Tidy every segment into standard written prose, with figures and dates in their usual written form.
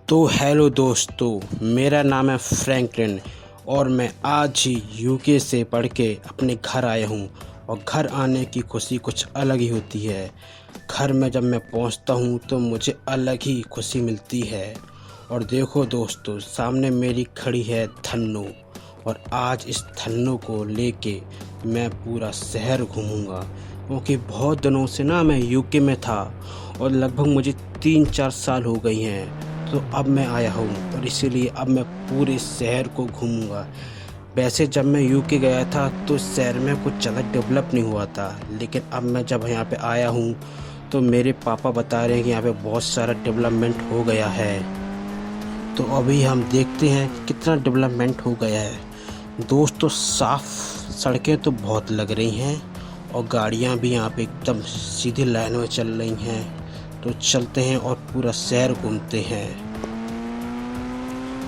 तो हेलो दोस्तों, मेरा नाम है फ्रैंकलिन और मैं आज ही यूके से पढ़ के अपने घर आया हूँ। और घर आने की खुशी कुछ अलग ही होती है। घर में जब मैं पहुँचता हूँ तो मुझे अलग ही खुशी मिलती है। और देखो दोस्तों, सामने मेरी खड़ी है धन्नो और आज इस धन्नो को लेके मैं पूरा शहर घूमूंगा, क्योंकि बहुत दिनों से ना मैं यूके में था और लगभग मुझे 3-4 साल हो गई हैं। तो अब मैं आया हूँ और इसीलिए अब मैं पूरे शहर को घूमूंगा। वैसे जब मैं यूके गया था तो शहर में कुछ ज़्यादा डेवलप नहीं हुआ था, लेकिन अब मैं जब यहाँ पे आया हूँ तो मेरे पापा बता रहे हैं कि यहाँ पे बहुत सारा डेवलपमेंट हो गया है। तो अभी हम देखते हैं कि कितना डेवलपमेंट हो गया है। दोस्तों, साफ सड़कें तो बहुत लग रही हैं और गाड़ियाँ भी यहाँ पे एकदम सीधी लाइन में चल रही हैं। तो चलते हैं और पूरा शहर घूमते हैं।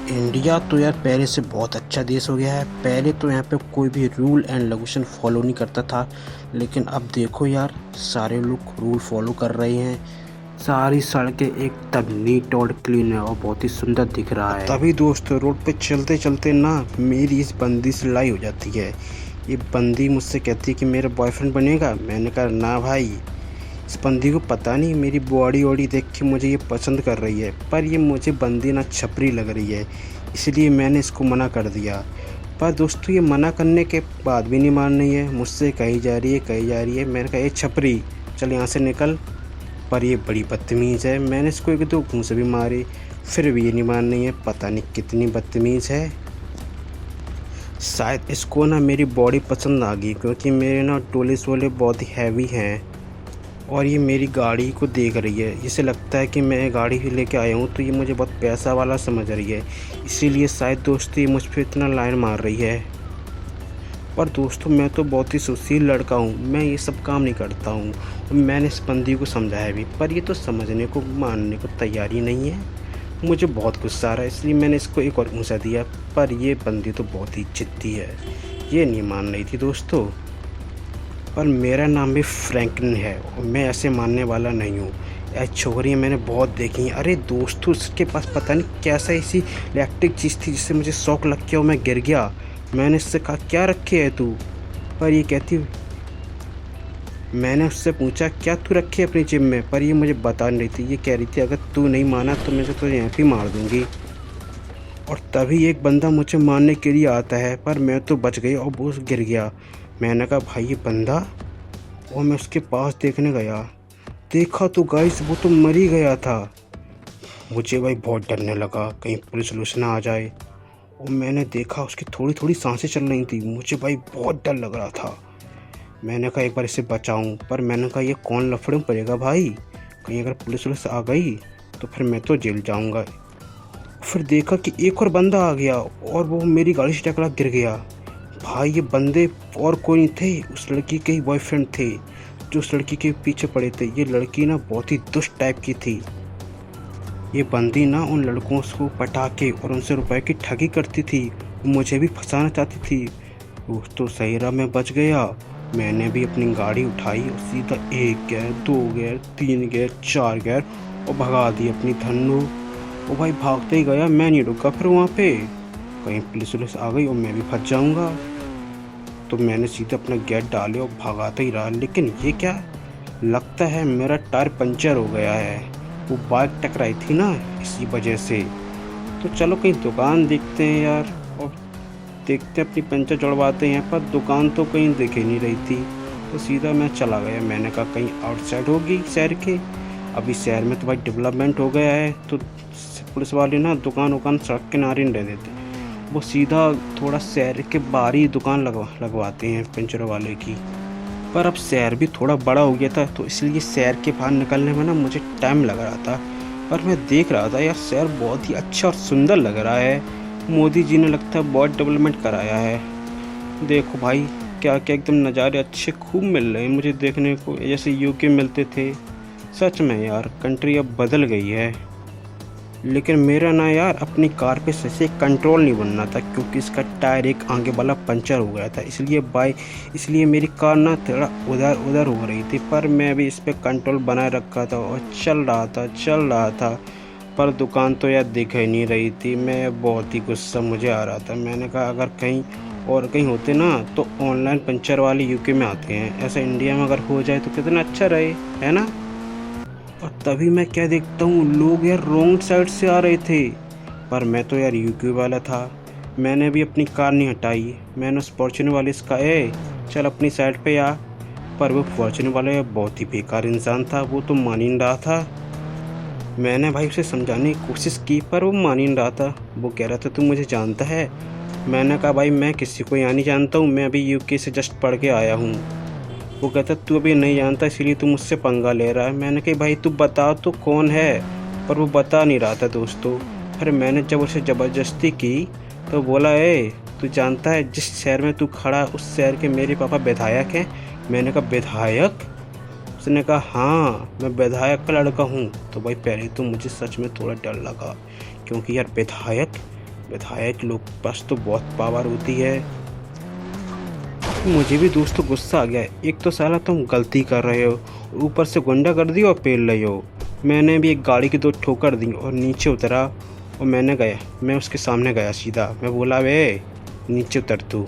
इंडिया तो यार पहले से बहुत अच्छा देश हो गया है। पहले तो यहाँ पे कोई भी रूल एंड रेगुलेशन फॉलो नहीं करता था, लेकिन अब देखो यार, सारे लोग रूल फॉलो कर रहे हैं। सारी सड़कें एकदम नीट और क्लीन है और बहुत ही सुंदर दिख रहा है। तभी दोस्तों, रोड पे चलते चलते ना मेरी इस बंदी से लड़ाई हो जाती है। ये बंदी मुझसे कहती है कि मेरा बॉयफ्रेंड बनेगा। मैंने कहा ना भाई, इस बंदी को पता नहीं मेरी बॉडी वॉडी देख के मुझे ये पसंद कर रही है, पर ये मुझे बंदी ना छपरी लग रही है, इसलिए मैंने इसको मना कर दिया। पर दोस्तों, ये मना करने के बाद भी नहीं मान रही है, मुझसे कही जा रही है। मैंने कहा ये छपरी, चल यहाँ से निकल। पर ये बड़ी बदतमीज़ है। मैंने इसको 1-2 घूंसे भी मारी, फिर भी ये नहीं मान रही है। पता नहीं कितनी बदतमीज़ है। शायद इसको ना मेरी बॉडी पसंद आ गई, क्योंकि मेरे ना टोलेस वाले बहुत ही हैवी हैं और ये मेरी गाड़ी को देख रही है। इसे लगता है कि मैं गाड़ी ही लेके आया हूँ, तो ये मुझे बहुत पैसा वाला समझ रही है, इसीलिए शायद दोस्तों ये मुझ पर इतना लाइन मार रही है। पर दोस्तों, मैं तो बहुत ही सुशील लड़का हूँ, मैं ये सब काम नहीं करता हूँ। मैंने इस बंदी को समझाया भी, पर ये तो समझने को मानने को तैयार ही नहीं है। मुझे बहुत गुस्सा आ रहा है, इसलिए मैंने इसको एक और घूंसा दिया। पर ये बंदी तो बहुत ही जिद्दी है, ये नहीं मान रही थी दोस्तों। पर मेरा नाम भी फ्रैंकलिन है और मैं ऐसे मानने वाला नहीं हूँ। ऐसी छोकरियाँ मैंने बहुत देखी हैं। अरे दोस्तों, उसके पास पता नहीं कैसा ऐसी इलेक्ट्रिक चीज़ थी जिससे मुझे शौक लग गया और मैं गिर गया। मैंने उससे कहा क्या रखे है तू, पर ये कहती, मैंने उससे पूछा क्या तू रखे अपनी जिम में, पर ये मुझे बता नहीं रही थी। ये कह रही थी अगर तू नहीं माना तो मैं तो यहाँ पे मार दूँगी। और तभी एक बंदा मुझे मारने के लिए आता है, पर मैं तो बच गई और वो गिर गया। मैंने कहा भाई ये बंदा, और मैं उसके पास देखने गया, देखा तो गाइस वो तो मर ही गया था। मुझे भाई बहुत डरने लगा कहीं पुलिस वुलिस ना आ जाए। और मैंने देखा उसकी थोड़ी थोड़ी सांसें चल रही थी। मुझे भाई बहुत डर लग रहा था। मैंने कहा एक बार इसे बचाऊं, पर मैंने कहा ये कौन लफड़े में पड़ेगा भाई, कहीं अगर पुलिस वुलिस आ गई तो फिर मैं तो जेल जाऊंगा। फिर देखा कि एक और बंदा आ गया और वो मेरी गाड़ी से टकरा गिर गया। भाई ये बंदे और कोई नहीं थे, उस लड़की के ही बॉयफ्रेंड थे जो उस लड़की के पीछे पड़े थे। ये लड़की ना बहुत ही दुष्ट टाइप की थी। ये बंदी ना उन लड़कों को पटा के और उनसे रुपए की ठगी करती थी, मुझे भी फंसाना चाहती थी। दोस्तों, सही राह में बच गया। मैंने भी अपनी गाड़ी उठाई और सीधा 1 गियर 2 गियर 3 गियर 4 गियर और भगा दी अपनी धन्नो। ओ भाई भागते ही गया, मैं नहीं रुका फिर वहाँ पे, कहीं पुलिस वुलिस आ गई और मैं भी फंस जाऊँगा। तो मैंने सीधा अपना गियर डाले और भगाता ही रहा। लेकिन ये क्या, लगता है मेरा टायर पंचर हो गया है। वो बाइक टकराई थी ना, इसी वजह से। तो चलो कहीं दुकान देखते हैं यार, और देखते अपनी पंचर जुड़वाते हैं। पर दुकान तो कहीं दिख ही नहीं रही थी, तो सीधा मैं चला गया। मैंने कहा कहीं आउटसाइड होगी शहर के। अभी शहर में तो भाई डेवलपमेंट हो गया है, तो पुलिस वाले ना दुकान वुकान सड़क किनारे नहीं रह देते, वो सीधा थोड़ा शहर के बाहर ही दुकान लगवाते हैं पंचर वाले की। पर अब शहर भी थोड़ा बड़ा हो गया था, तो इसलिए शहर के बाहर निकलने में ना मुझे टाइम लग रहा था। पर मैं देख रहा था यार, शहर बहुत ही अच्छा और सुंदर लग रहा है। मोदी जी ने लगता है बहुत डेवलपमेंट कराया है। देखो भाई, क्या क्या एकदम नज़ारे अच्छे खूब मिल रहे हैं मुझे देखने को, जैसे यूके मिलते थे। सच में यार, कंट्री अब बदल गई है। लेकिन मेरा ना यार अपनी कार पे सही से कंट्रोल नहीं बनना था, क्योंकि इसका टायर एक आगे वाला पंचर हो गया था। इसलिए मेरी कार ना थोड़ा उधर उधर हो रही थी। पर मैं भी इस पे कंट्रोल बनाए रखा था और चल रहा था। पर दुकान तो यार दिख ही नहीं रही थी। मैं बहुत ही गुस्सा मुझे आ रहा था। मैंने कहा अगर कहीं और कहीं होते ना तो ऑनलाइन पंचर वाले यूके में आते हैं, ऐसा इंडिया में अगर हो जाए तो कितना अच्छा रहे, है ना। और तभी मैं क्या देखता हूँ, लोग यार रॉन्ग साइड से आ रहे थे, पर मैं तो यार यूके वाला था। मैंने भी अपनी कार नहीं हटाई। मैंने उस फॉर्च्यूनर वाले से कहा, ए चल अपनी साइड पे आ। पर वो फॉर्च्यूनर वाले बहुत ही बेकार इंसान था, वो तो मान ही नहीं रहा था। मैंने भाई उसे समझाने की कोशिश की पर वो मान ही नहीं रहा था। वो कह रहा था तू मुझे जानता है। मैंने कहा भाई मैं किसी को यहाँ नहीं जानता हूँ, मैं अभी यूके से जस्ट पढ़ के आया हूँ। वो कहता तू अभी नहीं जानता इसीलिए तू मुझसे पंगा ले रहा है। मैंने कहा भाई तू बता तो कौन है, पर वो बता नहीं रहा था दोस्तों। फिर मैंने जब उसे ज़बरदस्ती की तो बोला, ए तू जानता है जिस शहर में तू खड़ा उस शहर के मेरे पापा विधायक हैं। मैंने कहा विधायक? उसने कहा हाँ मैं विधायक का लड़का हूँ। तो भाई पहले तो मुझे सच में थोड़ा डर लगा, क्योंकि यार विधायक लोग पास तो बहुत पावर होती है। मुझे भी दोस्तों गुस्सा आ गया। एक तो साला तुम गलती कर रहे हो, ऊपर से गुंडागर्दी और पेल रहे हो। मैंने भी एक गाड़ी की 2 ठोकर दी और नीचे उतरा और मैं उसके सामने गया सीधा। मैं बोला वे नीचे उतर, तू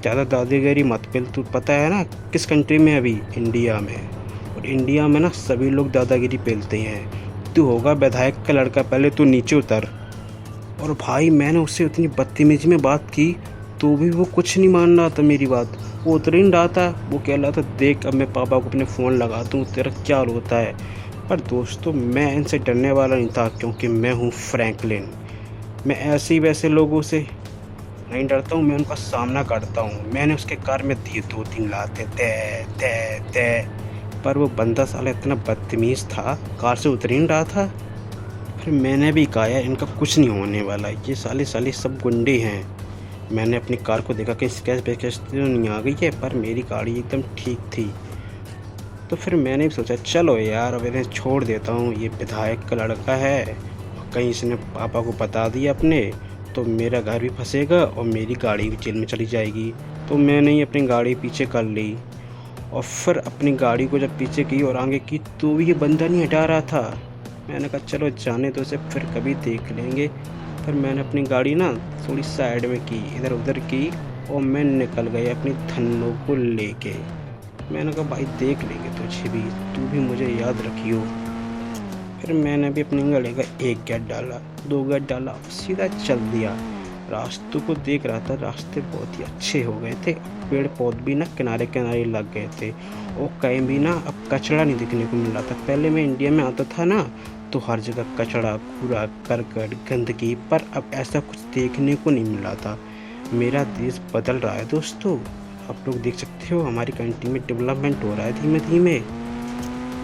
ज़्यादा दादागिरी मत पेल। तू पता है ना किस कंट्री में अभी? इंडिया में। और इंडिया में ना सभी लोग दादागिरी पेलते हैं। तू होगा विधायक का लड़का, पहले तू नीचे उतर। और भाई मैंने उससे उतनी बदतमीजी में बात की तो भी वो कुछ नहीं मान रहा था मेरी बात। वो उतर ही नहीं रहा था। वो कह रहा था देख अब मैं पापा को अपने फ़ोन लगाता हूँ, तेरा क्या होता है। पर दोस्तों मैं इनसे डरने वाला नहीं था, क्योंकि मैं हूँ फ्रैंकलिन। मैं ऐसे ही वैसे लोगों से नहीं डरता हूँ, मैं उनका सामना करता हूँ। मैंने उसके कार में दिए 2-3 लाते तय तय तय, पर वो बंदा साला इतना बदतमीज़ था, कार से उतर ही नहीं रहा था। फिर मैंने भी कहा यार इनका कुछ नहीं होने वाला, ये साले सब गुंडे हैं। मैंने अपनी कार को देखा कि स्क्रैच वैच तो नहीं आ गई है, पर मेरी गाड़ी एकदम ठीक थी। तो फिर मैंने भी सोचा चलो यार अब इन्हें छोड़ देता हूँ, ये विधायक का लड़का है, कहीं इसने पापा को बता दिया अपने तो मेरा घर भी फंसेगा और मेरी गाड़ी भी जेल में चली जाएगी। तो मैंने ही अपनी गाड़ी पीछे कर ली। और फिर अपनी गाड़ी को जब पीछे की और आगे की तो भी ये बंदा नहीं हटा रहा था। मैंने कहा चलो जाने दो इसे, फिर कभी देख लेंगे। फिर मैंने अपनी गाड़ी ना थोड़ी साइड में की, इधर उधर की, और मैं निकल गया अपनी धन्नों को लेके। मैंने कहा भाई देख लेंगे तुझे भी, तू भी मुझे याद रखियो। फिर मैंने भी अपनी गाड़ी का 1 गेट डाला, 2 गेट डाला, सीधा चल दिया। रास्तों को देख रहा था, रास्ते बहुत ही अच्छे हो गए थे। पेड़ पौधे भी ना किनारे किनारे लग गए थे और कहीं भी ना अब कचरा नहीं दिखने को मिल रहा था। पहले मैं इंडिया में आता था ना तो हर जगह कचरा, कूड़ा, करकट, गंदगी, पर अब ऐसा कुछ देखने को नहीं मिल रहा था। मेरा देश बदल रहा है दोस्तों। आप लोग देख सकते हो हमारी कंट्री में डेवलपमेंट हो रहा है धीमे धीमे।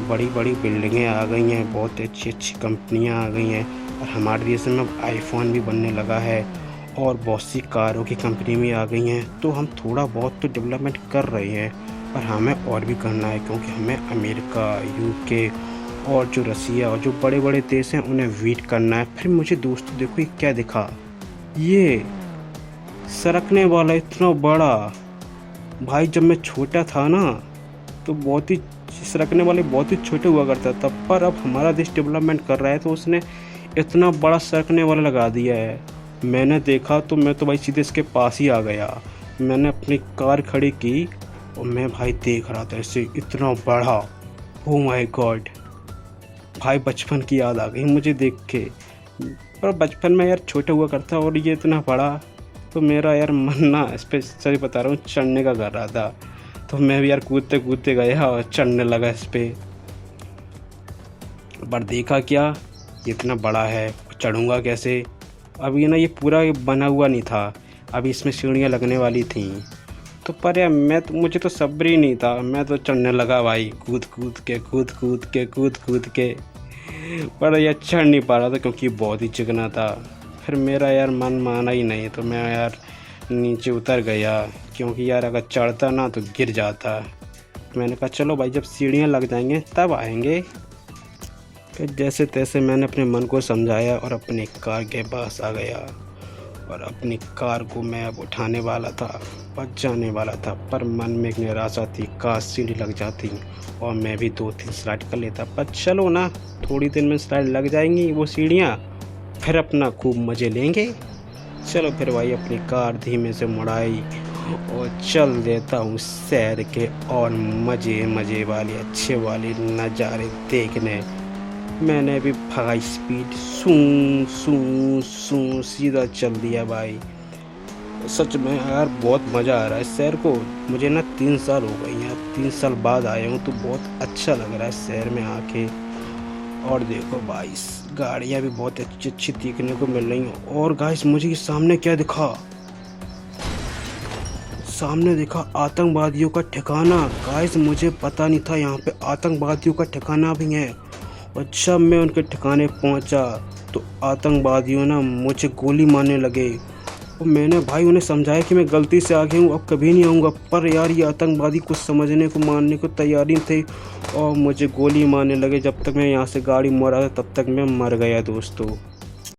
बड़ी बड़ी बिल्डिंगें आ गई हैं, बहुत अच्छी अच्छी कंपनियां आ गई हैं, और हमारे देश में अब आईफोन भी बनने लगा है और बहुत सी कारों की कंपनी भी आ गई हैं। तो हम थोड़ा बहुत तो डेवलपमेंट कर रहे हैं, पर हमें और भी करना है, क्योंकि हमें अमेरिका, यूके और जो रसिया और जो बड़े बड़े देश हैं उन्हें बीट करना है। फिर मुझे दोस्तों देखो ये क्या दिखा, ये सरकने वाला इतना बड़ा। भाई जब मैं छोटा था ना तो बहुत ही सरकने वाले बहुत ही छोटे हुआ करता था, पर अब हमारा देश डेवलपमेंट कर रहा है तो उसने इतना बड़ा सरकने वाला लगा दिया है। मैंने देखा तो मैं तो भाई सीधे इसके पास ही आ गया। मैंने अपनी कार खड़ी की और मैं भाई देख रहा था इसे, इतना बड़ा। ओह माय गॉड, भाई बचपन की याद आ गई मुझे देख के। पर बचपन में यार छोटा हुआ करता और ये इतना बड़ा, तो मेरा यार मन ना इस पर सही बता रहा हूँ चढ़ने का कर रहा था। तो मैं भी यार कूदते कूदते गया और चढ़ने लगा इस पर। पर देखा क्या, ये इतना बड़ा है, चढ़ूँगा कैसे। अब ये ना ये पूरा बना हुआ नहीं था, अभी इसमें सीढ़ियाँ लगने वाली थी। तो पर यार मुझे तो सब्र ही नहीं था, मैं तो चढ़ने लगा भाई, कूद कूद के। पर यार चढ़ नहीं पा रहा था क्योंकि बहुत ही चिकना था। फिर मेरा यार मन माना ही नहीं, तो मैं यार नीचे उतर गया, क्योंकि यार अगर चढ़ता ना तो गिर जाता। मैंने कहा चलो भाई जब सीढ़ियाँ लग जाएंगे तब आएंगे। फिर जैसे तैसे मैंने अपने मन को समझाया और अपनी कार के पास आ गया। और अपनी कार को मैं अब उठाने वाला था, बच जाने वाला था, पर मन में एक निराशा थी, काश सीढ़ी लग जाती और मैं भी 2-3 स्लाइड कर लेता। पर चलो ना, थोड़ी देर में स्लाइड लग जाएंगी वो सीढ़ियाँ, फिर अपना खूब मज़े लेंगे। चलो फिर भाई अपनी कार धीमे से मुड़ाई और चल देता हूँ सैर के और मज़े वाले अच्छे वाले नज़ारे देखने। मैंने भी हाई स्पीड सूं सूं सूं सीधा चल दिया भाई। सच में यार बहुत मज़ा आ रहा है शहर को। मुझे ना 3 साल हो गए यार, 3 साल बाद आया हूँ तो बहुत अच्छा लग रहा है शहर में आके। और देखो भाई गाड़ियाँ भी बहुत अच्छी अच्छी देखने को मिल रही हैं। और गाइस मुझे ये सामने क्या दिखा, सामने देखा आतंकवादियों का ठिकाना। गाइस मुझे पता नहीं था यहाँ पे आतंकवादियों का ठिकाना भी है। और जब मैं उनके ठिकाने पहुँचा तो आतंकवादियों ना मुझे गोली मारने लगे। और मैंने भाई उन्हें समझाया कि मैं गलती से आ गया हूँ, अब कभी नहीं आऊँगा। पर यार ये आतंकवादी कुछ समझने को मारने को तैयार नहीं थे और मुझे गोली मारने लगे। जब तक मैं यहाँ से गाड़ी मोड़ा था तब तक मैं मर गया दोस्तों।